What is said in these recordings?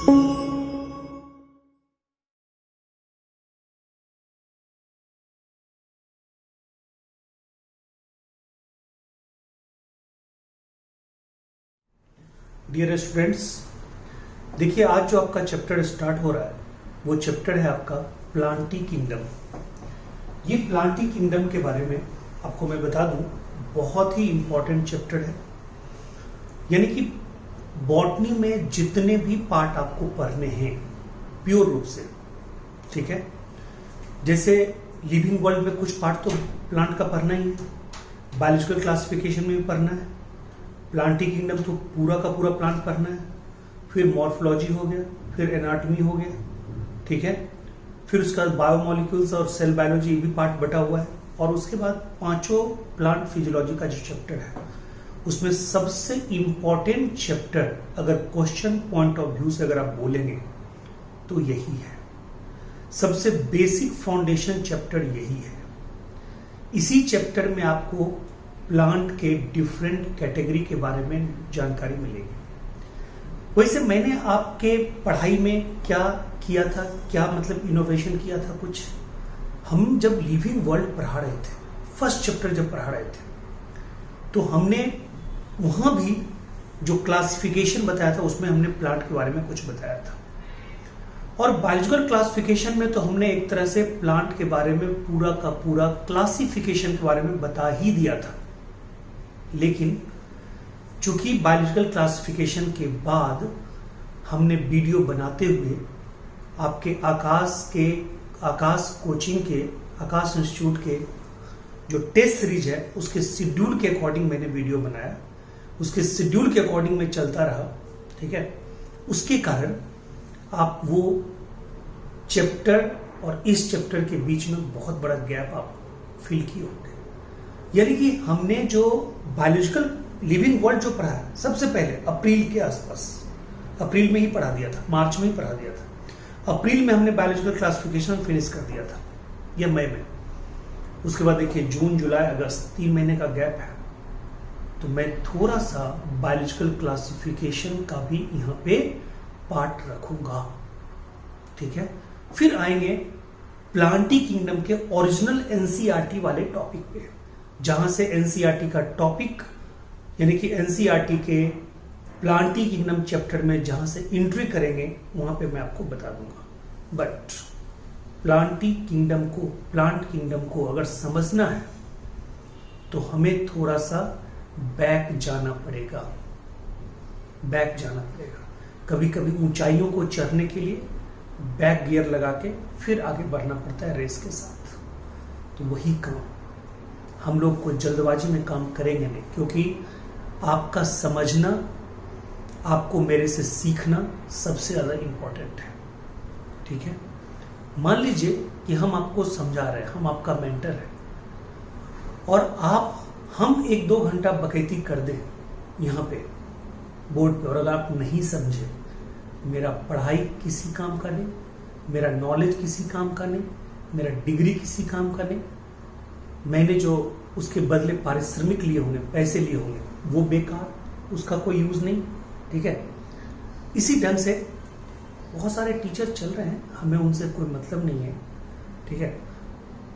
Dear students, देखिए आज जो आपका चैप्टर स्टार्ट हो रहा है वो चैप्टर है आपका प्लांटी किंगडम। ये प्लांटी किंगडम के बारे में आपको मैं बता दूं, बहुत ही इंपॉर्टेंट चैप्टर है। यानी कि बॉटनी में जितने भी पार्ट आपको पढ़ने हैं प्योर रूप से, ठीक है, जैसे लिविंग वर्ल्ड में कुछ पार्ट तो प्लांट का पढ़ना ही है, बायोलॉजिकल क्लासिफिकेशन में भी पढ़ना है, प्लांटी किंगडम तो पूरा का पूरा प्लांट पढ़ना है, फिर मॉर्फोलॉजी हो गया, फिर एनाटॉमी हो गया, ठीक है, फिर उसके बाद बायोमोलिक्यूल्स और सेल बायोलॉजी भी पार्ट बटा हुआ है, और उसके बाद पांचों प्लांट फिजियोलॉजी का जो चैप्टर है उसमें सबसे इंपॉर्टेंट चैप्टर अगर क्वेश्चन पॉइंट ऑफ व्यू से अगर आप बोलेंगे तो यही है। सबसे बेसिक फाउंडेशन चैप्टर यही है। इसी चैप्टर में आपको प्लांट के डिफरेंट कैटेगरी के बारे में जानकारी मिलेगी। वैसे मैंने आपके पढ़ाई में क्या किया था, क्या मतलब इनोवेशन किया था कुछ। हम जब लिविंग वर्ल्ड पढ़ा रहे थे, फर्स्ट चैप्टर जब पढ़ा रहे थे, तो हमने वहां भी जो क्लासिफिकेशन बताया था उसमें हमने प्लांट के बारे में कुछ बताया था, और बायोलॉजिकल क्लासिफिकेशन में तो हमने एक तरह से प्लांट के बारे में पूरा का पूरा क्लासिफिकेशन के बारे में बता ही दिया था। लेकिन चूंकि बायोलॉजिकल क्लासिफिकेशन के बाद हमने वीडियो बनाते हुए आपके आकाश कोचिंग के, आकाश इंस्टीट्यूट के जो टेस्ट सीरीज है उसके शेड्यूल के अकॉर्डिंग मैंने वीडियो बनाया, उसके शेड्यूल के अकॉर्डिंग में चलता रहा, ठीक है। उसके कारण आप वो चैप्टर और इस चैप्टर के बीच में बहुत बड़ा गैप आप फील किए होंगे। यानी कि हमने जो बायोलॉजिकल लिविंग वर्ल्ड जो पढ़ा है सबसे पहले अप्रैल के आसपास, अप्रैल में ही पढ़ा दिया था, मार्च में ही पढ़ा दिया था। अप्रैल में हमने बायोलॉजिकल क्लासिफिकेशन फिनिश कर दिया था, या मई में। उसके बाद देखिए जून, जुलाई, अगस्त 3 महीने का गैप है, तो मैं थोड़ा सा बायोलॉजिकल क्लासिफिकेशन का भी यहाँ पे पार्ट रखूंगा, ठीक है। फिर आएंगे प्लांटी किंगडम के ओरिजिनल एनसीईआरटी वाले टॉपिक पे, जहां से एनसीईआरटी का टॉपिक यानी कि एनसीईआरटी के प्लांटी किंगडम चैप्टर में जहां से एंट्री करेंगे वहां पे मैं आपको बता दूंगा। बट प्लांट किंगडम को अगर समझना है तो हमें थोड़ा सा बैक जाना पड़ेगा। कभी कभी ऊंचाइयों को चढ़ने के लिए बैक गियर लगा के फिर आगे बढ़ना पड़ता है रेस के साथ। तो वही काम हम लोग को जल्दबाजी में काम करेंगे नहीं, क्योंकि आपका समझना, आपको मेरे से सीखना सबसे ज्यादा इंपॉर्टेंट है, ठीक है। मान लीजिए कि हम आपको समझा रहे हैं, हम आपका मेंटर है, और हम 1-2 घंटा बकैती कर दें यहाँ पे बोर्ड पे, और अगर आप नहीं समझे, मेरा पढ़ाई किसी काम का नहीं, मेरा नॉलेज किसी काम का नहीं, मेरा डिग्री किसी काम का नहीं, मैंने जो उसके बदले पारिश्रमिक लिए होंगे, पैसे लिए होंगे, वो बेकार, उसका कोई यूज नहीं, ठीक है। इसी ढंग से बहुत सारे टीचर चल रहे हैं, हमें उनसे कोई मतलब नहीं है, ठीक है।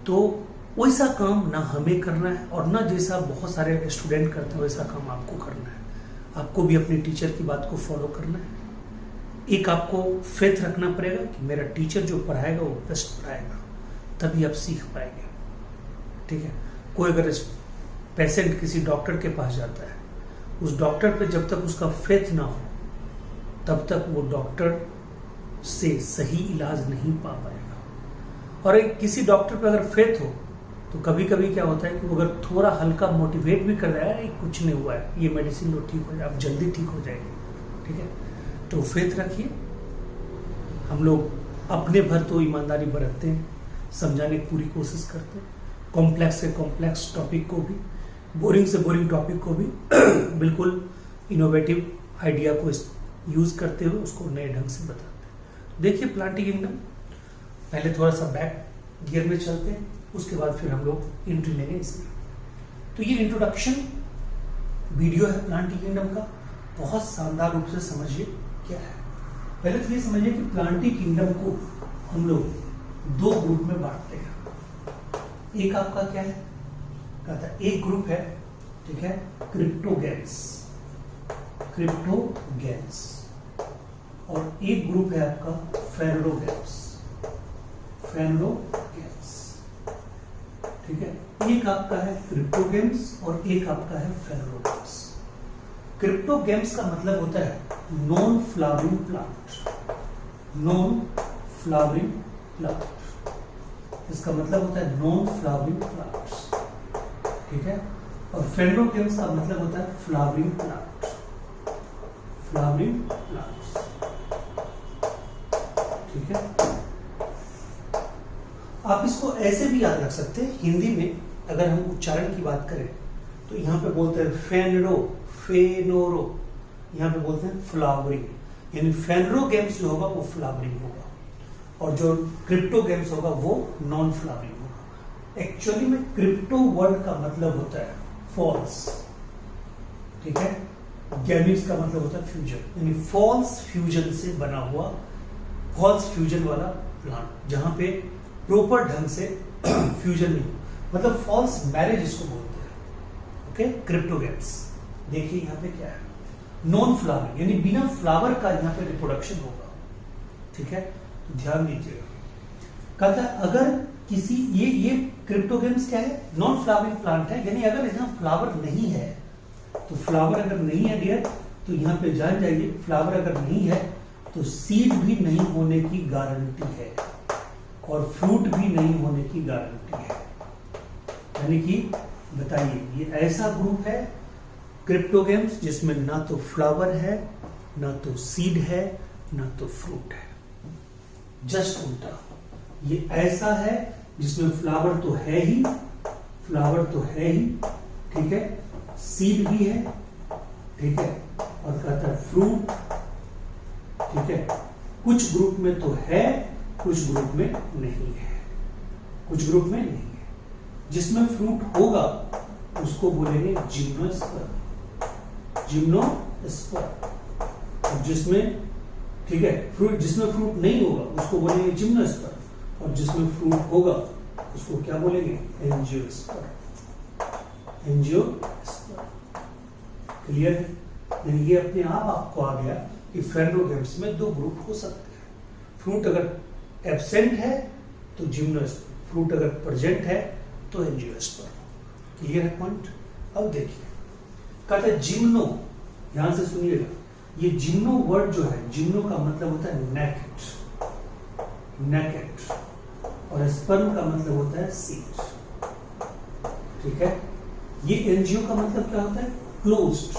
तो वैसा काम ना हमें करना है, और ना जैसा बहुत सारे स्टूडेंट करते हैं वैसा काम आपको करना है। आपको भी अपने टीचर की बात को फॉलो करना है। एक आपको फेथ रखना पड़ेगा कि मेरा टीचर जो पढ़ाएगा वो बेस्ट पढ़ाएगा, तभी आप सीख पाएंगे, ठीक है। कोई अगर पेशेंट किसी डॉक्टर के पास जाता है, उस डॉक्टर पे जब तक उसका फेथ ना हो तब तक वो डॉक्टर से सही इलाज नहीं पा पाएगा। और एक किसी डॉक्टर पे अगर फेथ हो तो कभी कभी क्या होता है कि वो अगर थोड़ा हल्का मोटिवेट भी कर रहा है, कुछ नहीं हुआ है, ये मेडिसिन लो ठीक हो जाए, आप जल्दी ठीक हो जाएंगे, ठीक है। तो फेथ रखिए। हम लोग अपने भर तो ईमानदारी बरतते हैं, समझाने की पूरी कोशिश करते हैं, कॉम्प्लेक्स से कॉम्प्लेक्स टॉपिक को भी, बोरिंग से बोरिंग टॉपिक को भी बिल्कुल इनोवेटिव आइडिया को यूज करते हुए उसको नए ढंग से बताते हैं। देखिए प्लांटी किंगडम, पहले थोड़ा सा बैक गियर में चलते हैं, उसके बाद फिर हम लोग एंट्री लेंगे इसमें। तो ये इंट्रोडक्शन वीडियो है प्लांटी किंगडम का, बहुत शानदार रूप से समझिए क्या है। पहले तो ये समझिए कि प्लांटी किंगडम को हम लोग दो ग्रुप में बांटते हैं। एक आपका क्या है, कहता है एक ग्रुप है, ठीक है, क्रिप्टोगेम्स, क्रिप्टोगेम्स, और एक ग्रुप है आपका फेनोगेम्स, फेनोगेम्स, ठीक है। एक आपका है क्रिप्टोगेम्स और एक आपका है फेनोगेम्स। क्रिप्टोगेम्स का मतलब होता है non flowering plant, non flowering plant, इसका मतलब होता है नॉन फ्लावरिंग प्लांट्स, ठीक है। और फेनोगेम्स का मतलब होता है फ्लावरिंग प्लांट, फ्लावरिंग प्लांट्स, ठीक है। आप इसको ऐसे भी याद रख सकते हैं, हिंदी में अगर हम उच्चारण की बात करें तो यहाँ पे बोलते हैं फेनरो, फेनोरो, यहाँ पे बोलते हैं फ्लावरिंग, यानी फेनरोगेम्स जो होगा वो फ्लावरिंग होगा और जो क्रिप्टोगेम्स होगा वो नॉन फ्लावरिंग होगा। एक्चुअली में क्रिप्टो वर्ड का मतलब होता है फॉल्स, ठीक है। गैमिट्स का मतलब होता है फ्यूजन, यानी फॉल्स फ्यूजन से बना हुआ, फॉल्स फ्यूजन वाला प्लांट जहां पे प्रॉपर ढंग से फ्यूजन नहीं, मतलब फॉल्स मैरिज इसको बोलते हैं, ओके। क्रिप्टोगेम्स देखिए यहाँ पे क्या है, नॉन फ्लावर, यानी बिना फ्लावर का यहाँ पे रिप्रोडक्शन होगा, ठीक है। तो ध्यान दीजिएगा, कहता है अगर किसी ये क्रिप्टोगेम्स क्या है, नॉन फ्लावरिंग प्लांट है, यानी अगर यहाँ फ्लावर नहीं है, तो फ्लावर अगर नहीं है डियर, तो यहाँ पे जान जाइए फ्लावर अगर नहीं है तो सीड भी नहीं होने की गारंटी है और फ्रूट भी नहीं होने की गारंटी है। यानी कि बताइए ये ऐसा ग्रुप है क्रिप्टोगेम्स जिसमें ना तो फ्लावर है, ना तो सीड है, ना तो फ्रूट है, जस्ट उल्टा। ये ऐसा है जिसमें फ्लावर तो है ही, फ्लावर तो है ही, ठीक है, सीड भी है, ठीक है, और कहता है फ्रूट, ठीक है। कुछ ग्रुप में तो है, कुछ ग्रुप में नहीं है, कुछ ग्रुप में नहीं है। जिसमें फ्रूट होगा उसको बोलेंगे जिम्नोस्पर्म, जिम्नोस्पर्म। जिसमें, ठीक है, फ्रूट, जिसमें फ्रूट नहीं होगा उसको बोलेंगे जिम्नोस्पर्म, और जिसमें फ्रूट होगा उसको क्या बोलेंगे, एंजियोस्पर्म, एंजियोस्पर्म। क्लियर है? यानी ये अपने आप आपको आ गया कि फेनोगेम्स में दो ग्रुप हो सकते हैं। फ्रूट अगर एब्सेंट है तो जिम्नोस्पर्म, फ्रूट अगर प्रेजेंट है तो एंजियोस्पर्म। क्लियर है पॉइंट? अब देखिए, कहता है जिम्नो, ध्यान से सुनिएगा, ये जिम्नो वर्ड जो है, जिम्नो का मतलब होता है नेकेड, नेकेड, और स्पर्म का मतलब होता है सीड, ठीक है। ये एंजियो का मतलब क्या होता है, क्लोज्ड,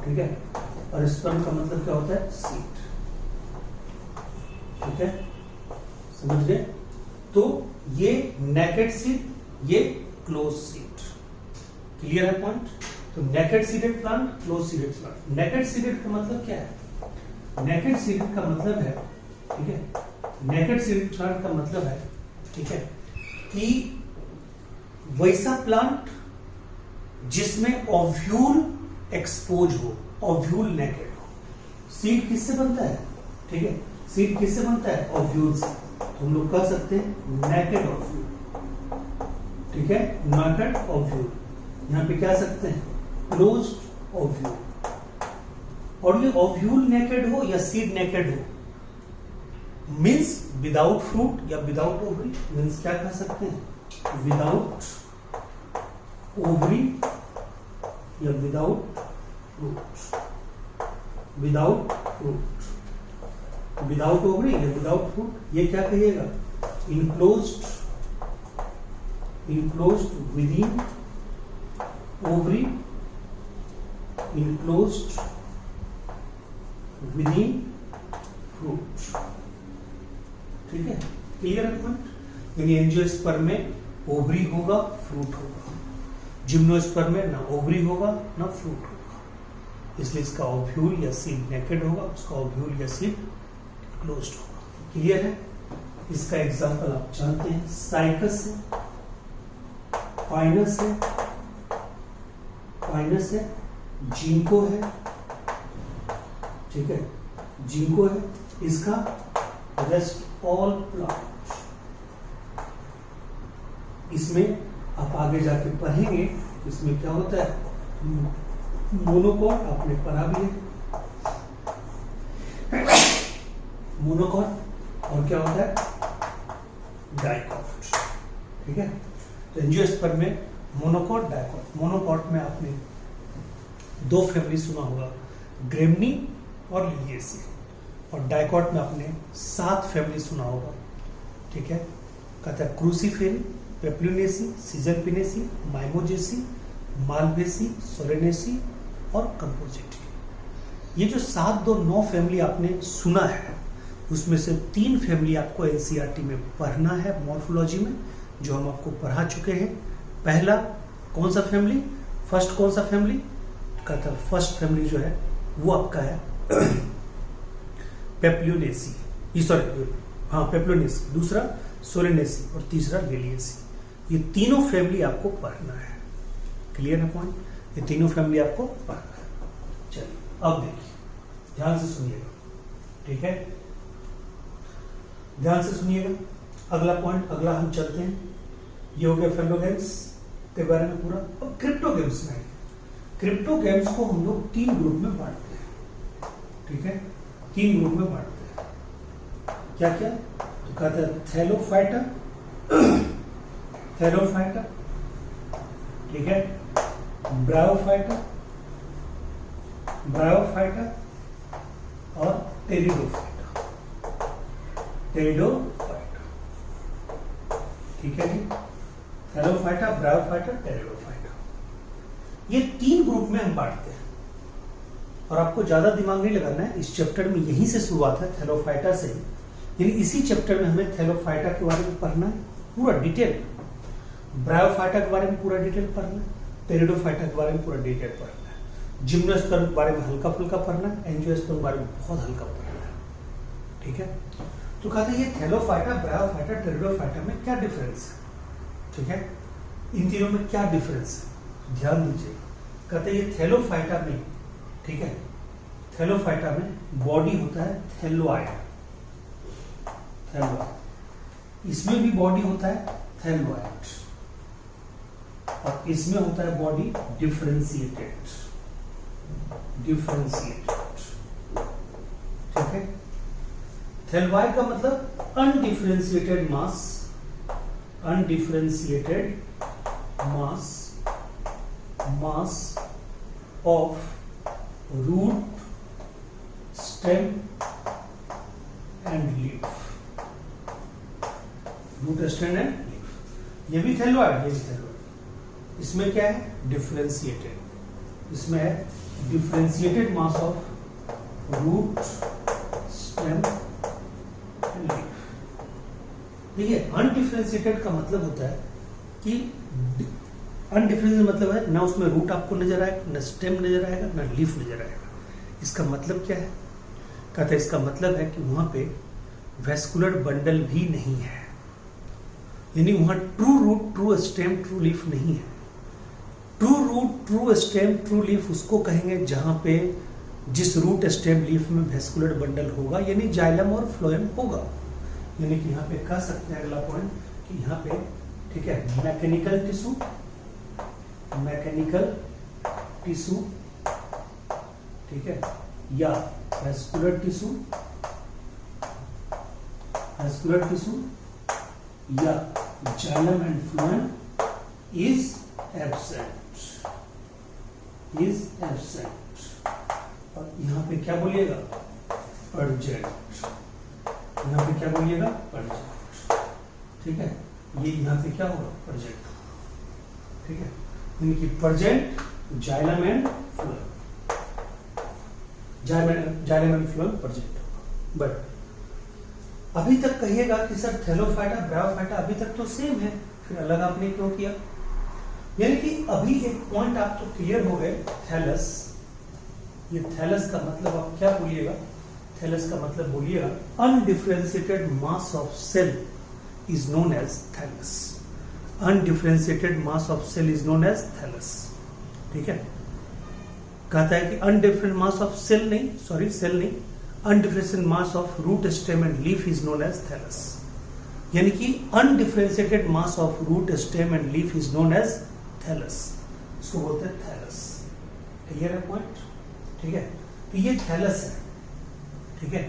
ठीक है, और स्पर्म का मतलब क्या होता है, सीड, ठीक है, समझ गए? तो ये नेकेड सीड, ये क्लोज सीड। क्लियर है पॉइंट? तो naked seeded plant, close seeded plant. Naked seeded का मतलब क्या है? नेकेड सीडेड का मतलब है, ठीक है, नेकेड सीडेड प्लांट का मतलब है, ठीक है, कि वैसा प्लांट जिसमें ओव्यूल एक्सपोज हो, ओव्यूल नेकेड हो। सीड किससे बनता है, ठीक है, सीड किससे बनता है, ओव्यूल से। तो हम लोग कह सकते हैं नेकेड ओव्यूल, ठीक है, नेकेड ओव्यूल। यहां पे क्या सकते हैं, क्लोज्ड ओव्यूल। और ये ओव्यूल नेकेड हो या सीड नेकेड हो, मीन्स विदाउट फ्रूट या विदाउट ओवरी, मीन्स क्या कह सकते हैं, विदाउट ओवरी या without fruit, without fruit, without ovary या विदाउट फ्रूट। ये क्या कहिएगा, enclosed, enclosed within ovary, enclosed within fruit, ठीक है। क्लियर है पॉइंट? यानी एंजियोस्पर्म में ओवरी होगा, फ्रूट होगा, जिम्नोस्पर्म में ना ओवरी होगा ना फ्रूट होगा, इसलिए इसका ओव्यूल या सीड नेकेड होगा, उसका ओव्यूल या सीड क्लोज्ड होगा। क्लियर है? इसका एग्जांपल आप जानते हैं, साइकस है, पाइनस है, पाइनस है, जिंको है, ठीक है, जिंको है, इसका रेस्ट ऑल प्लांट। इसमें आप आगे जाके पढ़ेंगे इसमें क्या होता है, मोनोकॉट, आपने पढ़ा भी है मोनोकॉट, और क्या होता है डाइकॉट। ठीक है, तो एंजियोस्पर्म में मोनोकॉट, डाइकॉट। मोनोकॉट में आपने दो फैमिली सुना होगा, ग्रेमनी और लिलियेसी, और डाइकॉट में आपने 7 फैमिली सुना होगा। ठीक है, कहता है क्रूसीफेरी, पेप्लुनेसी, सीजरपिनेसी, माइमोजेसी, मालवेसी, सोलेनेसी और कंपोजिटी। ये जो 7, 2, 9 फैमिली आपने सुना है, उसमें से 3 फैमिली आपको एनसीईआरटी में पढ़ना है मॉर्फोलॉजी में, जो हम आपको पढ़ा चुके हैं। पहला कौन सा फैमिली, फर्स्ट कौन सा फैमिली, कहता है फर्स्ट फैमिली जो है वो आपका है पेप्लुनेसी, सॉरी हाँ पेप्लुनेसी, दूसरा सोलेनेसी और तीसरा लिलियेसी। ये तीनों फैमिली आपको पढ़ना है। क्लियर है पॉइंट, ये तीनों फैमिली आपको पढ़ना है। चलिए अब देखिए, ध्यान से सुनिएगा। ठीक है, ध्यान से सुनिएगा। अगला पॉइंट, अगला हम चलते हैं। ये हो गया फेलोगेम्स के बारे में पूरा। अब क्रिप्टोगेम्स में, क्रिप्टोगेम्स को हम लोग 3 ग्रुप में बांटते हैं। ठीक है, 3 ग्रुप में बांटते हैं। क्या क्या, तो कहते हैं थैलोफाइटा, थैलोफाइटा, ठीक है, ब्रायोफाइटा, ब्रायोफाइटा और टेरिडोफाइटा, टेरिडोफाइटा। ठीक है जी, थैलोफाइटा, ब्रायोफाइटा, टेरिडोफाइटा, ये 3 ग्रुप में हम बांटते हैं। और आपको ज्यादा दिमाग नहीं लगाना है, इस चैप्टर में यहीं से शुरुआत है, थैलोफाइटा से। यानी इसी चैप्टर में हमें थैलोफाइटा के बारे में पढ़ना है पूरा डिटेल, ब्रायोफाइटा के बारे में पूरा डिटेल पढ़ना है, टेरिडोफाइटा के बारे में पूरा डिटेल पढ़ना है, जिम्नोस्पर्म के बारे में हल्का फुल्का पढ़ना है, एंजियोस्पर्म के बारे में बहुत हल्का पढ़ना है। ठीक है, तो कहते हैं ये थैलोफाइटा, ब्रायोफाइटा, टेरिडोफाइटा में क्या डिफरेंस है। ठीक है, इन तीनों में क्या डिफरेंस है, ध्यान दीजिए। कहते हैं ये थैलोफाइटा में, ठीक है, थैलोफाइटा में बॉडी होता है थैलोइड, थैलोइड। इसमें भी बॉडी होता है थैलोइड, और इसमें होता है बॉडी डिफरेंशिएटेड, डिफरेंशिएटेड। ठीक है, थैलोइड का मतलब undifferentiated mass, undifferentiated mass, mass of root, stem and leaf, root, stem and leaf. ये भी थैलोइड, ये भी थैलोइड। इसमें क्या है, डिफरेंशिएटेड, इसमें है differentiated mass of root, stem and leaf. देखिए, अनडिफरेंशिएटेड का मतलब होता है कि अनडिफरेंशिएटेड मतलब है ना उसमें रूट आपको नजर आएगा, ना स्टेम नजर आएगा, ना लीफ नजर आएगा। इसका मतलब क्या है, कहते हैं इसका मतलब है कि वहां पे वेस्कुलर बंडल भी नहीं है, यानी वहां true root, true stem, true leaf नहीं है। True root, true stem, true leaf उसको कहेंगे जहां पे जिस रूट, स्टेम, लीफ में वेस्कुलर बंडल होगा, यानी जाइलम और फ्लोएम होगा। यानी कि यहाँ पे कह सकते हैं अगला पॉइंट कि यहाँ पे, ठीक है, मैकेनिकल टिश्यू, मैकेनिकल टिश्यू, ठीक है, या वेस्कुलर टिश्यू, वेस्कुलर टिश्यू या xylem and phloem is absent, is absent. और यहाँ पे क्या बोलिएगा, अर्जेंट, यहाँ पे क्या बोलिएगा, अर्जेंट। ठीक है, ये यहाँ पे क्या होगा, अर्जेंट। ठीक है, यानी कि present xylem and phloem, xylem and phloem present होगा। बट अभी तक कहिएगा कि सर थैलोफाइटा, ब्रायोफाइटा अभी तक तो सेम है, फिर अलग आपने क्यों किया। यानी कि अभी एक पॉइंट आप तो क्लियर हो गए, थैलस। ये थैलस का मतलब आप क्या बोलिएगा, थैलस का मतलब बोलिएगा undifferentiated mass of cell is known as thallus, undifferentiated mass of cell is known as thallus. ठीक है, कहता है कि अनडिफरेंट मास ऑफ सेल नहीं, सॉरी सेल नहीं, undifferentiated mass of root stem and leaf is known as thallus. यानी कि undifferentiated mass of root stem and leaf is known as thallus, इसको बोलते हैं थैलस। क्लियर है पॉइंट? ठीक है, तो ये थैलस है। ठीक है,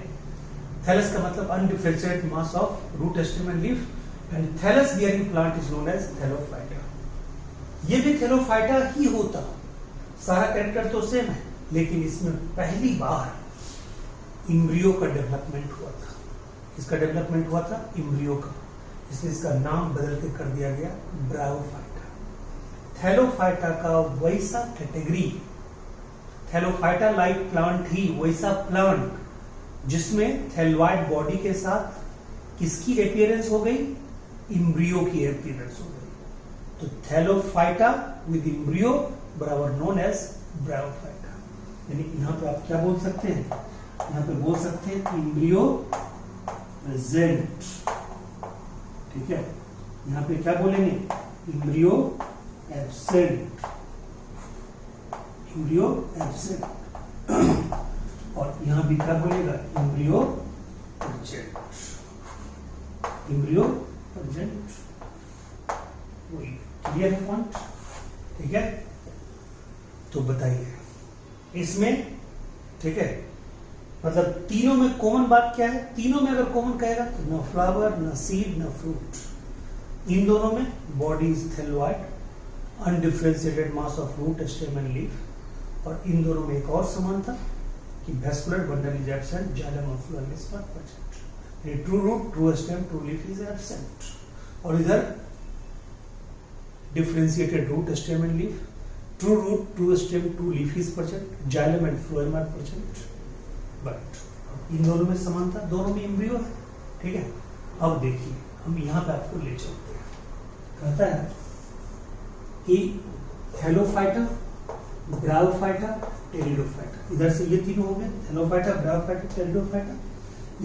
थैलस का मतलब undifferentiated mass of root stem and leaf and thallus bearing plant is known as thallophyta. ये भी थैलोफाइटा ही होता, सारा कैरेक्टर तो सेम है, लेकिन इसमें पहली बार इम्ब्रियो का डेवलपमेंट हुआ था। इसका डेवलपमेंट हुआ था इम्ब्रियो का, इसलिए इसका नाम बदल के कर दिया गया ब्रायोफाइटा। थैलोफाइटा का वैसा कैटेगरी, थैलोफाइटा लाइक प्लांट ही वैसा प्लांट जिसमें थैलोइड बॉडी के साथ किसकी अपीयरेंस हो गई? इम्ब्रियो की अपीयरेंस हो गई। तो थैलोफाइटा विद इम्ब्रियो बराबर नोन एज ब्रायोफाइटा। यानी यहां पे आप क्या बोल सकते हैं? यहां पे बोल सकते हैं इम्ब्रियो प्रेजेंट। ठीक है, यहां पे क्या बोलेंगे? Embryo absent, embryo absent. और यहां भी क्या बोलेगा? Embryo present, embryo present. वही क्लियर है पॉइंट? ठीक है, तो बताइए इसमें, ठीक है, मतलब तीनों में कॉमन बात क्या है? तीनों में अगर कॉमन कहेगा तो न फ्लावर, न सीड, न फ्रूट। इन दोनों में body is thalloid, undifferentiated mass of root stem and leaf. और इन दोनों में एक और समानता कि vascular bundle is absent, xylem और phloem is not present. True root, true stem, true leaf is absent. और इधर differentiated root stem and leaf, true root, true stem, true leaf is present, xylem and phloem are present. But इन दोनों में समानता, दोनों में embryo है। ठीक है, अब देखिए हम यहां पे आपको ले चलते हैं। कहता है कि थैलोफाइटा, ब्रायोफाइटा, टेरिडोफाइटा। इधर से ये तीनों हो गए, थैलोफाइटा, ब्रायोफाइटा, टेरिडोफाइटा।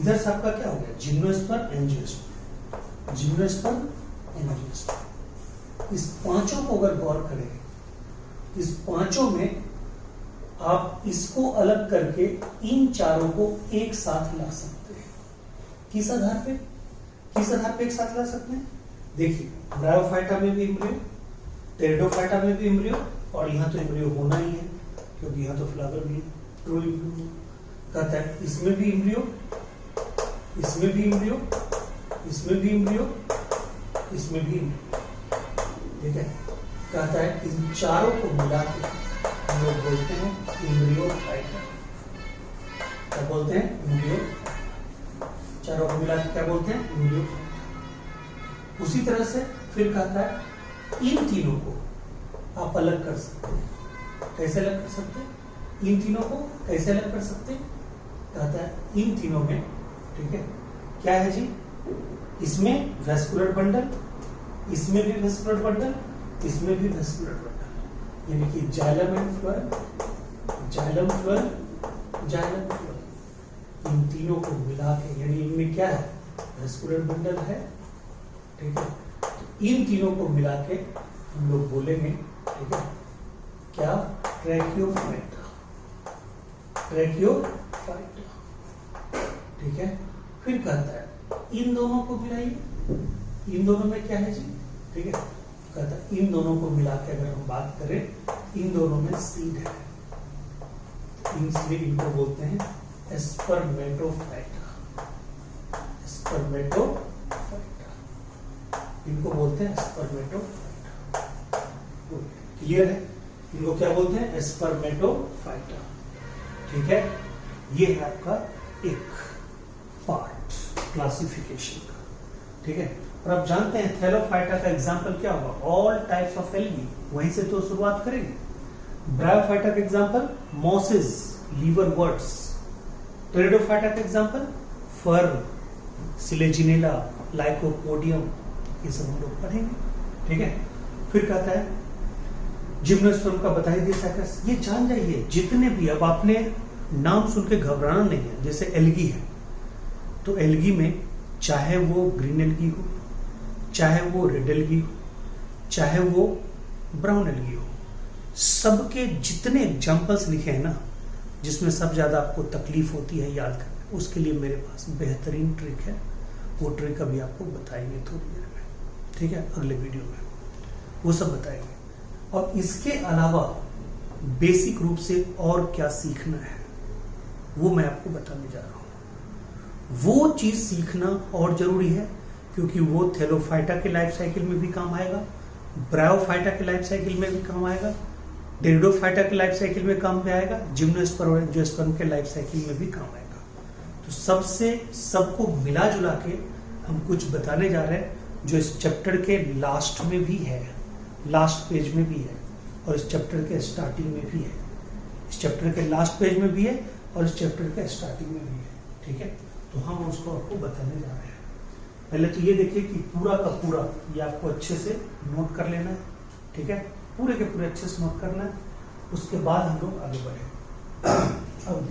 इधर से आपका क्या हो गया? Gymnosperm, angiosperm, gymnosperm, angiosperm. इस पांचों को अगर गौर करें, इस पांचों में आप इसको अलग करके इन चारों को एक साथ ला सकते हैं। किस आधार पे? किस आधार पे एक साथ ला सकते हैं? देखिए, ब्रायोफाइटा में भी इम्ब्रियो, टेरिडोफाइटा में भी इम्ब्रियो, और यहां तो इम्ब्रियो होना ही है क्योंकि यहां तो फ्लावर भी है, ट्रू इम्ब्रियो। कहता है इसमें भी इम्ब्रियो, इसमें भी इम्ब्रियो, इसमें भी इम्ब्रियो, इसमें भी इम्ब्रियो। ठीक है, कहता है इन चारों को मिला के हम लोग बोलते हैं इम्ब्रियोफाइटा। क्या बोलते हैं? इम्ब्रियो। चारों को मिला के क्या बोलते हैं? इम्ब्रियोफाइटा। उसी तरह से फिर कहता है इन तीनों को आप अलग कर सकते हैं। कैसे अलग कर सकते हैं? इन तीनों को कैसे अलग कर सकते हैं? कहता है इन तीनों में, ठीक है, क्या है जी? इसमें वेस्कुलर बंडल, इसमें भी वेस्कुलर बंडल, इसमें भी वेस्कुलर बंडल। यानी कि xylem and phloem, xylem phloem, xylem phloem. इन तीनों को मिला के, यानी इनमें क्या है? वेस्कुलर बंडल है। ठीक है, तो इन तीनों को मिला के हम लोग बोलेंगे, ठीक है, क्या? ट्रैकियोफाइटा, ट्रैकियोफाइटा। ठीक है, फिर कहता है इन दोनों को मिलाइए, इन दोनों में क्या है जी? ठीक है, कहता है इन दोनों को मिला के अगर हम बात करें, इन दोनों में सीड है, इसलिए इनको बोलते हैं स्पर्मेटोफाइटा, स्पर्मेटोफाइटा, इनको बोलते हैं स्पर्मेटोफाइटा। क्लियर है? इनको क्या बोलते हैं? स्पर्मेटोफाइटा। ठीक है, ये है आपका एक पार्ट क्लासिफिकेशन का। ठीक है, और आप जानते हैं थैलोफाइटा का एग्जाम्पल क्या होगा? ऑल टाइप्स ऑफ एल्गी, वहीं से तो शुरुआत करेंगे। ब्रायोफाइटा का एग्जाम्पल मॉसेस, लीवरवर्ट्स। टेरिडोफाइटा का एग्जाम्पल फर्न, सिलेजिनेला, लाइकोपोडियम, ये सब हम लोग पढ़ेंगे। ठीक है, फिर कहता है जिम्नोस्पर्म का बता ही दिया साइकस। ये जान जाइए जितने भी, अब आपने नाम सुन के घबराना नहीं है। जैसे एल्गी है, तो एल्गी में चाहे वो ग्रीन एल्गी हो, चाहे वो रेड एल्गी हो, चाहे वो ब्राउन एल्गी हो, सबके जितने एग्जाम्पल्स लिखे हैं ना, जिसमें सब ज्यादा आपको तकलीफ होती है याद करने, उसके लिए मेरे पास बेहतरीन ट्रिक है, वो ट्रिक अभी आपको बताएंगे थोड़ी देर में, ठीक है, अगले वीडियो में वो सब बताएंगे। और इसके अलावा बेसिक रूप से और क्या सीखना है वो मैं आपको बताने जा रहा हूँ। वो चीज सीखना और जरूरी है क्योंकि वो थैलोफाइटा के लाइफ साइकिल में भी काम आएगा, ब्रायोफाइटा के लाइफ साइकिल में भी काम आएगा, टेरिडोफाइटा के लाइफ साइकिल में काम में आएगा, जिम्नोस्पर्म और एंजियोस्पर्म के लाइफ साइकिल में भी काम आएगा। तो सबको मिला जुला के हम कुछ बताने जा रहे हैं जो इस चैप्टर के लास्ट में भी है, लास्ट पेज में भी है और इस चैप्टर के स्टार्टिंग में भी है। इस चैप्टर के लास्ट पेज में भी है और इस चैप्टर के स्टार्टिंग में भी है, ठीक है। तो हम उसको आपको बताने जा रहे हैं। पहले तो ये देखिए कि पूरा का पूरा ये आपको अच्छे से नोट कर लेना है, ठीक है, पूरे के पूरे अच्छे से नोट करना है। उसके बाद हम लोग आगे बढ़े। अब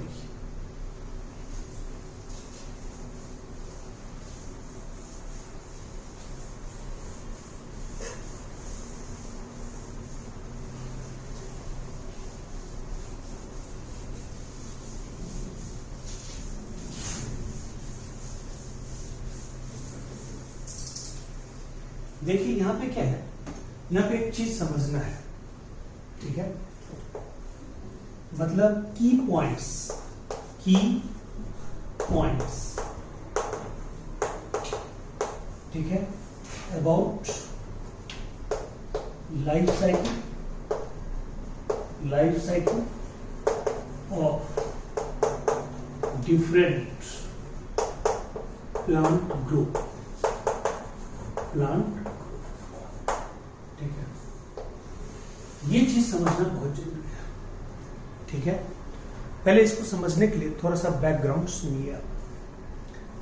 देखिए यहां पे क्या है, यहां पे एक चीज समझना है, ठीक है, मतलब की पॉइंट्स ठीक है, about life cycle of different plant group, ठीक है, ये चीज समझना बहुत जरूरी है, ठीक है। पहले इसको समझने के लिए थोड़ा सा बैकग्राउंड सुनिए आप।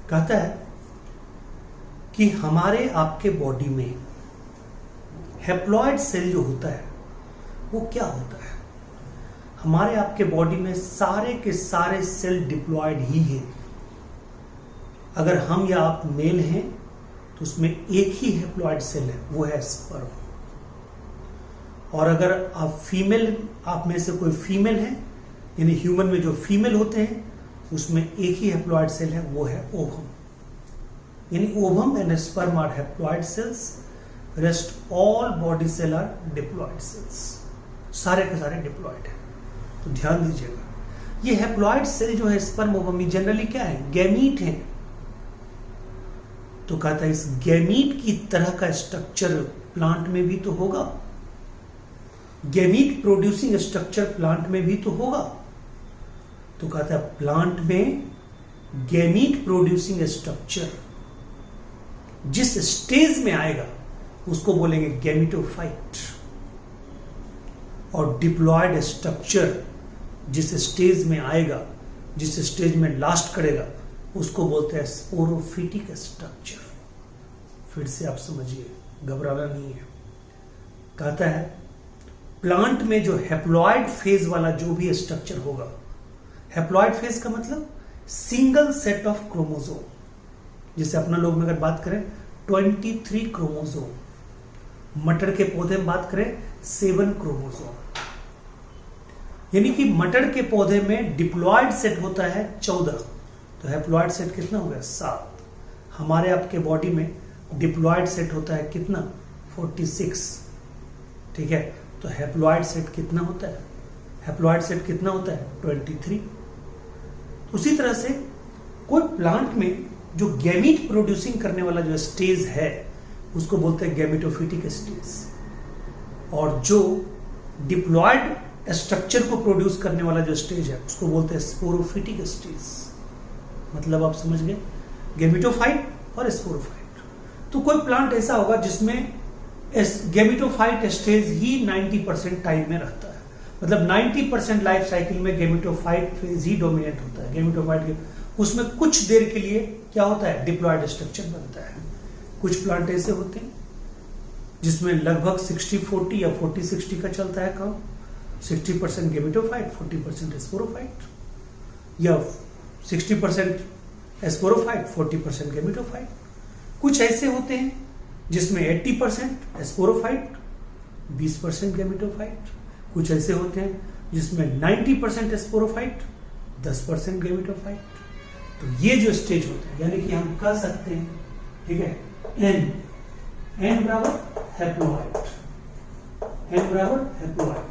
कहता है कि हमारे आपके बॉडी में हैप्लॉइड सेल जो होता है वो क्या होता है। हमारे आपके बॉडी में सारे के सारे सेल डिप्लॉयड ही है। अगर हम या आप मेल हैं तो उसमें एक ही हैप्लॉइड सेल है, वो है स्पर्म। और अगर आप फीमेल, आप में से कोई फीमेल है, यानी ह्यूमन में जो फीमेल होते हैं उसमें एक ही हैप्लॉइड सेल है, वो है ओवम। यानी ovum and sperm are haploid cells, rest all body cell are diploid cells. सारे के सारे डिप्लॉयड है। तो ध्यान दीजिएगा, ये हैप्लॉइड सेल जो है स्पर्म ओवम में जनरली क्या है, गैमीट है। तो कहता है इस गैमीट की तरह का स्ट्रक्चर प्लांट में भी तो होगा, गैमीट प्रोड्यूसिंग स्ट्रक्चर प्लांट में भी तो होगा। तो कहता है प्लांट में गैमीट प्रोड्यूसिंग स्ट्रक्चर जिस स्टेज में आएगा उसको बोलेंगे गैमीटोफाइट, और डिप्लॉयड स्ट्रक्चर जिस स्टेज में आएगा, जिस स्टेज में लास्ट करेगा, उसको बोलते हैं स्पोरोफिटिक स्ट्रक्चर। फिर से आप समझिए, घबराना नहीं है। कहता है प्लांट में जो हैप्लॉइड फेज वाला जो भी स्ट्रक्चर होगा, हैप्लॉइड फेज का मतलब सिंगल सेट ऑफ क्रोमोसोम। जैसे अपना लोग में अगर बात करें 23 क्रोमोसोम, मटर के पौधे में बात करें 7 क्रोमोसोम। यानी कि मटर के पौधे में डिप्लॉयड सेट होता है 14, तो हैप्लॉइड सेट कितना हो गया, 7। हमारे आपके बॉडी में डिप्लॉयड सेट होता है कितना, 46, ठीक है। तो हैप्लॉइड सेट कितना होता है, हैप्लॉइड सेट कितना होता है, 23। उसी तरह से कोई प्लांट में जो गैमीट प्रोड्यूसिंग करने वाला जो स्टेज है उसको बोलते हैं गैमेटोफिटिक स्टेज, और जो डिप्लॉयड स्ट्रक्चर को प्रोड्यूस करने वाला जो स्टेज है उसको बोलते हैं स्पोरोफिटिक स्टेज। मतलब आप समझ गए, गैमेटोफाइट और स्पोरोफाइट। तो कोई प्लांट ऐसा होगा जिसमें गैमेटोफाइट स्टेज ही 90% टाइम में रहता है, मतलब 90% लाइफ साइकिल में गैमेटोफाइट फेज ही डोमिनेट होता है। गैमेटोफाइट उसमें कुछ देर के लिए क्या होता है, डिप्लॉयड स्ट्रक्चर बनता है। कुछ प्लांट ऐसे होते हैं जिसमें लगभग 60-40 या 40-60 का चलता है काम, 60% गैमेटोफाइट, 40% स्पोरोफाइट, या 60% स्पोरोफाइट, 40% गैमेटोफाइट। कुछ ऐसे होते हैं जिसमें 80% स्पोरोफाइट, 20% गैमेटोफाइट। कुछ ऐसे होते हैं जिसमें 90% स्पोरोफाइट, 10% गैमेटोफाइट। तो ये जो स्टेज होता है, यानी कि हम कह सकते हैं, ठीक है, एन बराबर हैप्लॉइड, एन बराबर हैप्लॉइड,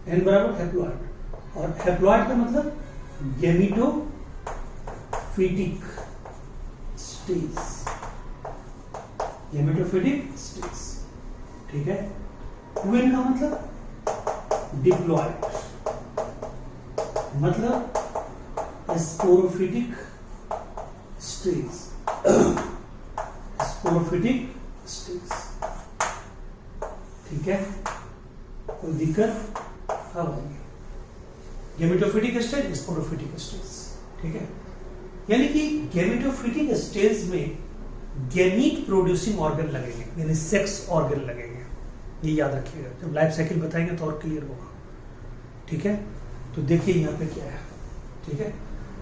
एन बराबर हैप्लॉइड। और हैप्लॉइड का मतलब गैमेटोफिटिक स्टेज, गैमेटोफिटिक स्टेज, ठीक है। ट्विन का मतलब डिप्लॉइड, मतलब स्पोरोफिटिक स्टेज, स्पोरोफिटिक स्टेज, ठीक है। कोई दिक्कत? अब गैमेटोफिटिक स्टेज, स्पोरोफिटिक स्टेज, ठीक है। यानी कि गैमेटोफिटिक स्टेज में गैमीट प्रोड्यूसिंग ऑर्गन लगेंगे, यानी सेक्स ऑर्गन लगेंगे, ये याद रखिएगा, जब लाइफ साइकिल बताएंगे तो और क्लियर होगा, ठीक है। तो देखिए यहाँ पे क्या है, ठीक है।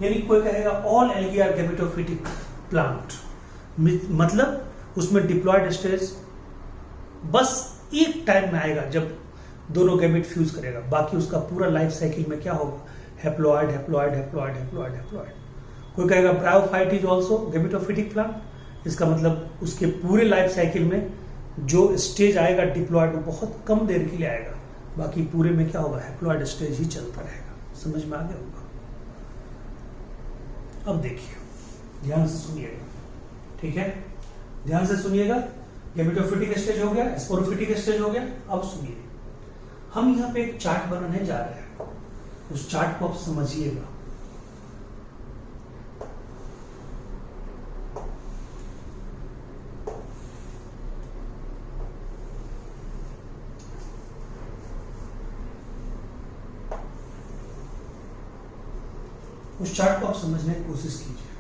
यानी कोई कहेगा all algae are gametophytic plant, मतलब उसमें डिप्लॉयड स्टेज बस एक टाइम में आएगा जब दोनों गैमेट फ्यूज करेगा, बाकी उसका पूरा लाइफ साइकिल में क्या होगा, haploid haploid haploid haploid haploid. कोई कहेगा bryophyte is also gametophytic plant, इसका मतलब उसके पूरे लाइफ साइकिल में जो स्टेज आएगा डिप्लॉयड वो बहुत कम देर के लिए आएगा, बाकी पूरे में क्या होगा, हैप्लॉइड स्टेज ही चलता रहेगा। समझ में आ गया होगा? अब देखिए, ध्यान से सुनिएगा, ठीक है, ध्यान से सुनिएगा। गैमेटोफिटिक स्टेज हो गया, स्पोरोफिटिक स्टेज हो गया। अब सुनिए, हम यहाँ पे एक चार्ट बनाने जा रहे हैं, उस चार्ट को आप समझिएगा। उस चार्ट को आप समझने की कोशिश कीजिए।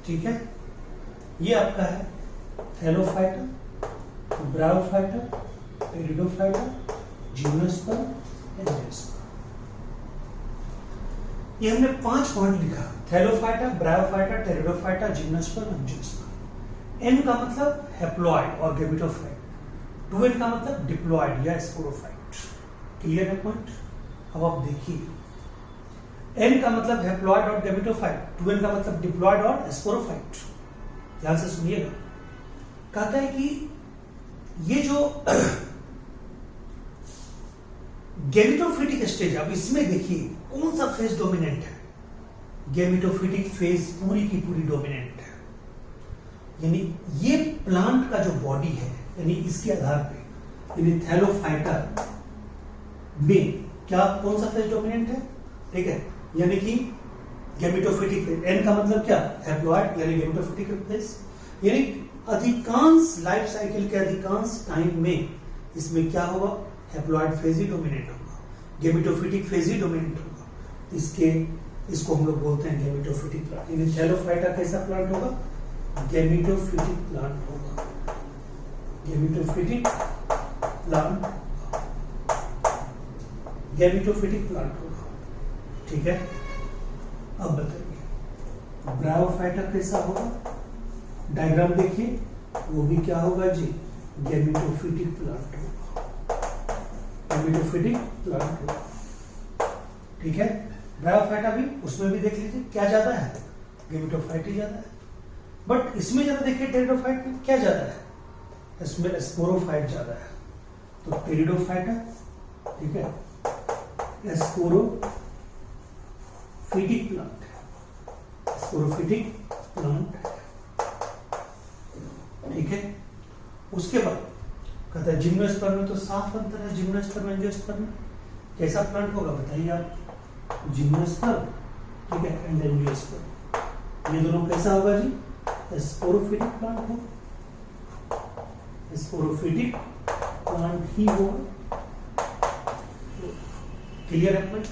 ठीक है, ये आपका है thallophyta, bryophyta, pteridophyta, gymnosperm, angiosperm. ये हमने 5 पॉइंट लिखा, thallophyta, bryophyta, pteridophyta, gymnosperm, angiosperm. N का मतलब हैप्लॉइड और गैमेटोफाइट, 2n का मतलब डिप्लॉइड या स्पोरोफाइट। क्लियर है पॉइंट? अब आप देखिए, n का मतलब हैप्लॉइड और गैमेटोफाइट, 2n का मतलब डिप्लॉइड और स्पोरोफाइट। ध्यान से सुनिएगा, कहता है कि ये जो गैमेटोफिटिक स्टेज, अब इसमें देखिए कौन सा फेज डोमिनेंट है, गैमेटोफिटिक फेज पूरी की पूरी डोमिनेंट है। यानी ये प्लांट का जो बॉडी है, यानी इसके आधार पे, यानी थैलोफाइटा में क्या कौन सा फेज डोमिनेंट है, ठीक है, यानी कि गैमेटोफिटिक फेज। एन का मतलब क्या, हैप्लॉइड, यानी गैमेटोफिटिक फेज। यानी अधिकांश लाइफ साइकिल के अधिकांश टाइम में इसमें क्या होगा, हैप्लॉइड फेज ही डोमिनेट होगा, गैमेटोफिटिक फेज ही डोमिनेट होगा। इसको हम लोग बोलते हैं गैमेटोफिटिक प्लांट। यानी थैलोफाइटा कैसा प्लांट होगा, गैमेटोफिटिक प्लांट होगा, गैमेटोफिटिक प्लांट, गैमेटोफिटिक प्लांट होगा, ठीक है। अब बताइए ब्रायोफाइटा कैसा होगा, डायग्राम देखिए, वो भी क्या होगा जी, गैमेटोफिटिक प्लांट होगा, गैमेटोफिटिक प्लांट होगा, ठीक है। ब्रायोफाइटा भी, उसमें भी देख लीजिए क्या ज्यादा है, गैमेटोफाइट ही ज्यादा है, बट इसमें ज्यादा देखिए टेरिडोफाइट में क्या ज्यादा है, इसमें स्पोरोफाइट ज्यादा है। तो टेरिडोफाइटा, ठीक है, स्पोरोफिटिक प्लांट है, स्पोरोफिटिक प्लांट है, ठीक है। उसके बाद कहता है जिम्नोस्पर्म में तो साफ अंतर है, जिम्नोस्पर्म एंजियोस्पर्म में कैसा प्लांट होगा बताइए आप, जिम्नोस्पर्म, ठीक है, एंड एंजियोस्पर्म, ये दोनों कैसा होगा जी, स्पोरोफिटिक प्लांट होगा, स्पोरोफिटिक प्लांट ही होगा। क्लियर है पॉइंट?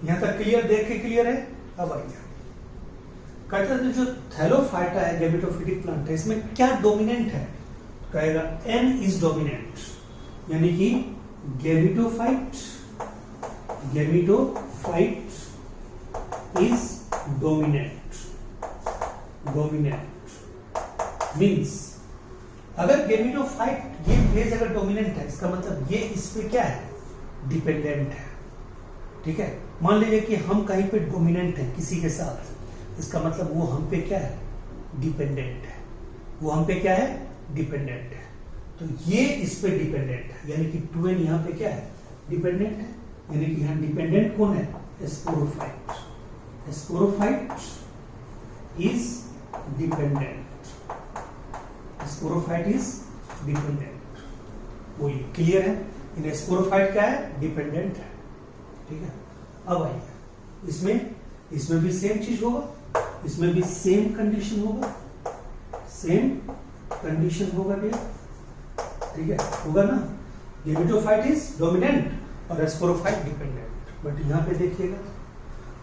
यहां तक क्लियर, देख के क्लियर है। अब आइए, कहते हैं जो थैलोफाइटा है गैमेटोफिटिक प्लांट है, इसमें क्या डोमिनेंट है? कहेगा N इज डोमिनेंट, यानी कि गैमेटोफाइट इज डोमिनेंट मीन्स अगर गैमेटोफाइट ये फेज अगर डोमिनेंट है, इसका मतलब ये इस पे क्या है? डिपेंडेंट है। ठीक है, मान लीजिए कि हम कहीं पे डोमिनेंट है किसी के साथ, इसका मतलब वो हम पे क्या है? डिपेंडेंट है। वो हम पे क्या है? डिपेंडेंट है। तो ये इस पे डिपेंडेंट है, यानी कि 2n यहाँ पे क्या है? डिपेंडेंट है। यानी कि यहाँ डिपेंडेंट कौन है? Sporophyte. Sporophyte is dependent. Sporophyte is dependent. वो क्लियर है? इन स्पोरोफाइट क्या है? डिपेंडेंट है। ठीक है, अब आइए इसमें भी सेम चीज होगा, इसमें भी सेम कंडीशन होगा, सेम कंडीशन होगा भैया। ठीक है, होगा ना? गैमेटोफाइट इज डोमिनेंट और स्पोरोफाइट डिपेंडेंट। बट यहां पे देखिएगा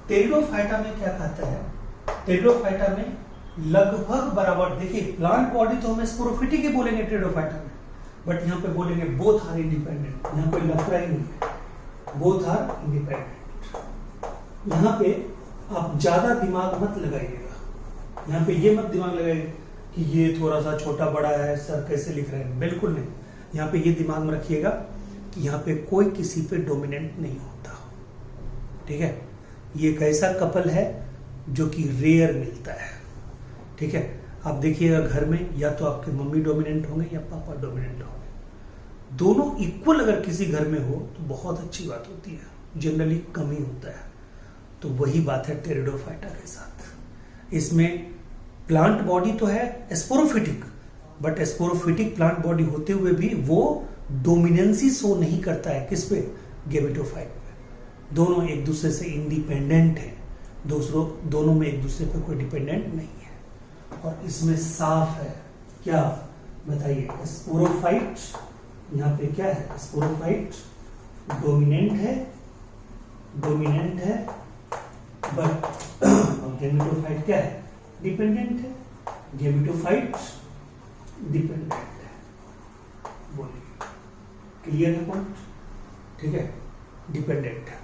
टेरिडोफाइटा में क्या कहता है? टेरिडोफाइटा में लगभग बराबर, देखिए प्लांट बॉडी तो हम स्पोरोफिटिक ही बोलेंगे टेरिडोफाइटा में, बट यहां पे बोलेंगे बोथ आर इंडिपेंडेंट। यहां कोई लफड़ा ही नहीं है, बोथ आर इंडिपेंडेंट। यहां पे आप ज्यादा दिमाग मत लगाइएगा, यहां पे ये मत दिमाग लगाइएगा कि ये थोड़ा सा छोटा बड़ा है सर कैसे लिख रहे हैं, बिल्कुल नहीं। यहां पे ये दिमाग में रखिएगा कि यहां पे कोई किसी पे डोमिनेंट नहीं होता। ठीक है, ये एक ऐसा कपल है जो कि रेयर मिलता है। ठीक है, आप देखिएगा घर में या तो आपके मम्मी डोमिनेंट होंगे या पापा डोमिनेंट होंगे। दोनों इक्वल अगर किसी घर में हो तो बहुत अच्छी बात होती है, जनरली कम ही होता है। तो वही बात है टेरिडोफाइटा के साथ। इसमें प्लांट बॉडी तो है sporophytic, but sporophytic plant body होते हुए भी वो डोमिनेंसी शो नहीं करता है किस पे? गैमेटोफाइट पे। दोनों एक दूसरे से इंडिपेंडेंट है, दोनों में एक दूसरे पे कोई डिपेंडेंट नहीं है। और इसमें साफ है क्या? बताइए, स्पोरोफाइट यहां पे क्या है? स्पोरोफाइट डोमिनेंट है, बट गैमेटोफाइट क्या है? डिपेंडेंट है। गैमेटोफाइट डिपेंडेंट है। बोलिए, क्लियर है पॉइंट? ठीक है, डिपेंडेंट है।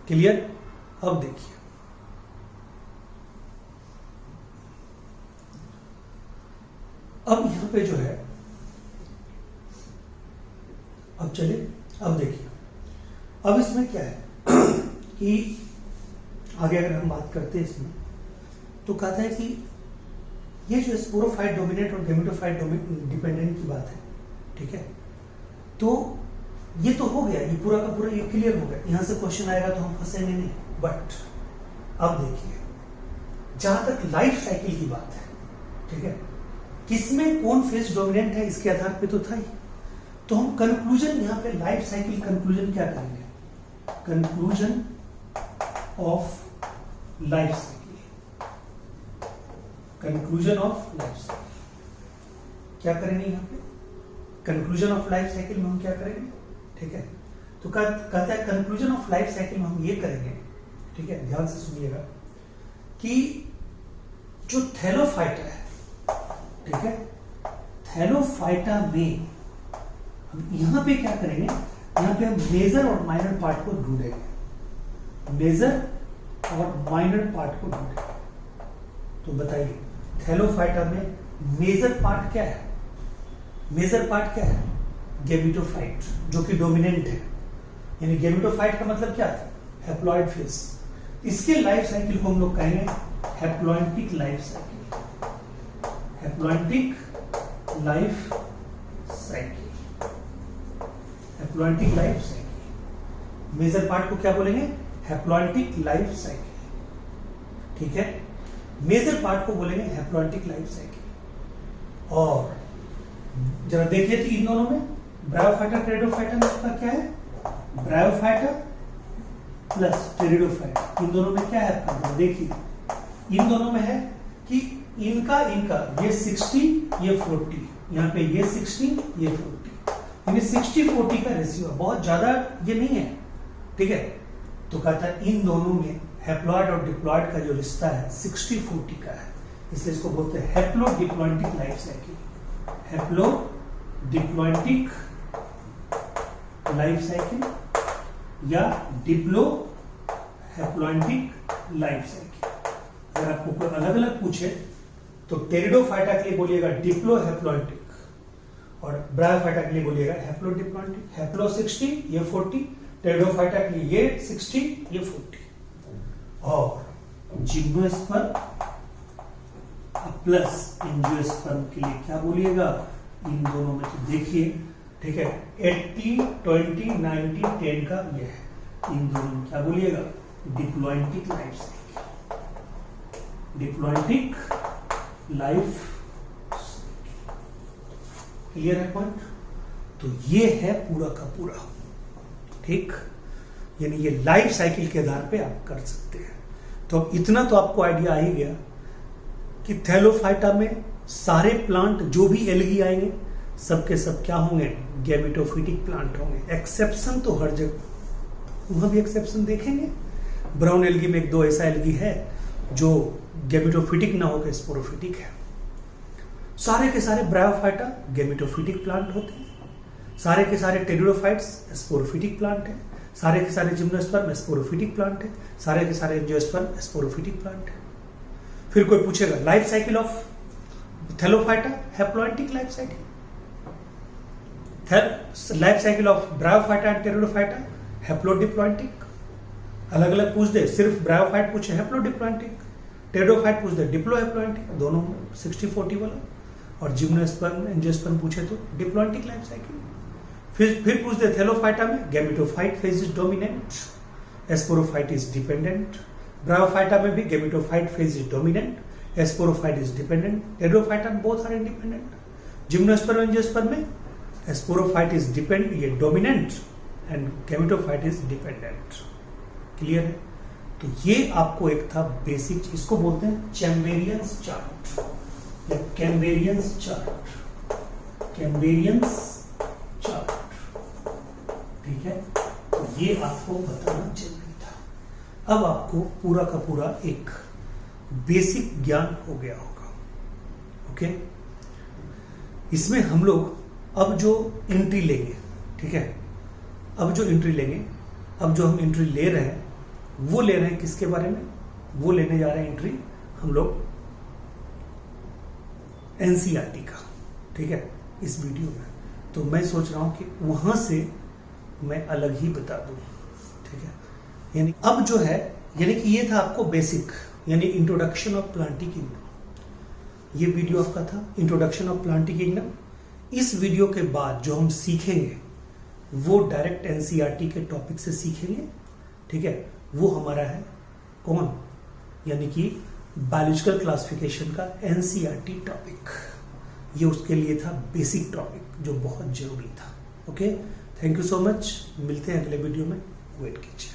क्लियर? अब देखिए, अब यहां पे जो है, अब चलिए अब देखिए, अब इसमें क्या है कि आगे अगर हम बात करते हैं इसमें, तो कहता है कि ये जो स्पोरोफाइट डोमिनेंट और गैमेटोफाइट डिपेंडेंट की बात है। ठीक है, तो ये तो हो गया, ये पूरा का पूरा ये क्लियर हो गया। यहां से क्वेश्चन आएगा तो हम फंसेंगे नहीं। बट अब देखिए, जहां तक लाइफ साइकिल की बात है, ठीक है, किसमें कौन फेज डोमिनेंट है इसके आधार पे तो था ही। तो हम कंक्लूजन यहां पे लाइफ साइकिल कंक्लूजन क्या करेंगे? Conclusion of life cycle, conclusion of life cycle क्या करेंगे यहां पे? कंक्लूजन ऑफ लाइफ साइकिल में हम क्या करेंगे? ठीक है, तो कहता है कंक्लूजन ऑफ लाइफ साइकिल में हम ये करेंगे, ठीक है, ध्यान से सुनिएगा, कि जो थैलोफाइटा है, ठीक है, थैलोफाइटा में हम यहां पे क्या करेंगे? यहां पे हम मेजर और माइनर पार्ट को ढूंढेंगे, मेजर और माइनर पार्ट को ढूंढेंगे। तो बताइए, थैलोफाइटा में मेजर पार्ट क्या है? मेजर पार्ट क्या है? गैमेटोफाइट, जो कि डोमिनेंट है। यानी गैमेटोफाइट का मतलब क्या था? Haploid phase. इसके लाइफ साइकिल को हम लोग कहेंगे haploidic life cycle, haploidic life cycle, haploidic life cycle. Major part को क्या बोलेंगे? Haploidic life cycle. ठीक है, मेजर पार्ट को बोलेंगे हैप्लॉइडिक लाइफ साइकिल। और जरा देखिए तो इन दोनों में ब्रायोफाइटा टेरिडोफाइटा में उसका क्या है? ब्रायोफाइटा प्लस टेरिडोफाइटा, इन दोनों में क्या है आपका? देखिए, इन दोनों में है कि इनका ये 60 ये 40, यहाँ पे ये 60 ये 40, यानी 60-40 का रेशियो, बहुत ज्यादा ये नहीं है। ठीक है, तो कहता है इन दोनों में हैप्लॉइड और डिप्लॉइड का जो रिश्ता है 60-40 का है, इसलिए इसको बोलते हैं हैप्लोडिप्लॉइडिक लाइफ साइकिल। हैप्लोडिप्लॉइडिक लाइफ साइकिल या डिप्लो हैप्लॉइडिक लाइफ साइकिल। अगर आपको कोई अलग अलग पूछे तो टेरिडोफाइटा के लिए बोलिएगा डिप्लो हैप्लॉइडिक और ब्रायोफाइटा के लिए बोलिएगा हैप्लोडिप्लॉइडिक। हैप्लो 60 ये 40, टेरिडोफाइटा के लिए ये 60 ये 40। और जिम्नोस्पर्म प्लस एंजियोस्पर्म के लिए क्या बोलिएगा, इन दोनों में तो देखिए, ठीक है, 80 20 90 10 का ये है, इन दोनों में क्या बोलिएगा, डिप्लॉइडिक लाइफ साइकिल। डिप्लॉइडिक लाइफ क्लियर है पॉइंट। तो ये है पूरा का पूरा, ठीक, यानी ये लाइफ साइकिल के आधार पे आप कर सकते हैं। तो अब इतना तो आपको आइडिया आ ही गया कि थैलोफाइटा में सारे प्लांट जो भी एल्गी आएंगे सबके सब क्या होंगे, गैमेटोफिटिक प्लांट होंगे। एक्सेप्शन तो हर जगह, वहां भी एक्सेप्शन देखेंगे। ब्राउन एल्गी में एक दो ऐसा एल्गी है जो गैमेटोफिटिक ना होकर स्पोरोफिटिक है। सारे के सारे ब्रायोफाइटा गैमेटोफिटिक प्लांट होते हैं, सारे के सारे टेरिडोफाइट्स स्पोरोफिटिक प्लांट है, सारे के सारे जिम्नोस्पर्म स्पोरोफिटिक प्लांट है, सारे के सारे एंजियोस्पर्म स्पोरोफिटिक प्लांट है। फिर कोई पूछेगा life cycle of Thallophyta, haploidic life cycle. Life cycle of Bryophyta and Pteridophyta, haplodiploidic. अलग अलग पूछ दे, सिर्फ ब्रायोफाइट पूछे हैप्लोडिप्लॉइडिक, टेरिडोफाइट पूछ दे डिप्लोहैप्लॉइडिक, दोनों 60-40 वाला। और जिम्नोस्पर्म एंजियोस्पर्म पूछे तो डिप्लॉइडिक लाइफ साइकिल। फिर पूछ दे थैलोफाइटा में gametophyte phase is dominant, sporophyte is dependent. Bryophyta में भी gametophyte phase is dominant, sporophyte is dependent. Pteridophyta में both are independent. Gymnosperm angiosperm में स्पोरोफाइट इज ये dominant and gametophyte is dependent. Clear है। तो ये आपको एक था बेसिक, इसको बोलते हैं चैम्बेरियंस चार्ट या कैम्बेरियंस चार्ट, कैम्बेरियंस चार्ट, ठीक है। तो ये आपको बताना जरूरी था। अब आपको पूरा का पूरा एक बेसिक ज्ञान हो गया होगा। ओके, इसमें हम लोग अब जो एंट्री लेंगे, ठीक है, अब जो एंट्री लेंगे, अब जो हम एंट्री ले रहे हैं वो ले रहे हैं किसके बारे में, वो लेने जा रहे हैं एंट्री हम लोग एनसीईआरटी का, ठीक है, इस वीडियो में। तो मैं सोच रहा हूं कि वहां से मैं अलग ही बता दूं, ठीक है। यानी अब जो है, यानी कि ये था आपको बेसिक, यानी इंट्रोडक्शन ऑफ प्लांटी किंगडम। ये वीडियो आपका था इंट्रोडक्शन ऑफ प्लांटी किंगडम। इस वीडियो के बाद जो हम सीखेंगे वो डायरेक्ट एनसीईआरटी के टॉपिक से सीखेंगे, ठीक है। वो हमारा है कौन, यानी कि बायोलॉजिकल क्लासिफिकेशन का एनसीईआरटी टॉपिक। ये उसके लिए था बेसिक टॉपिक जो बहुत जरूरी था। Okay, thank you so much. मिलते हैं अगले वीडियो में, वेट कीजिए।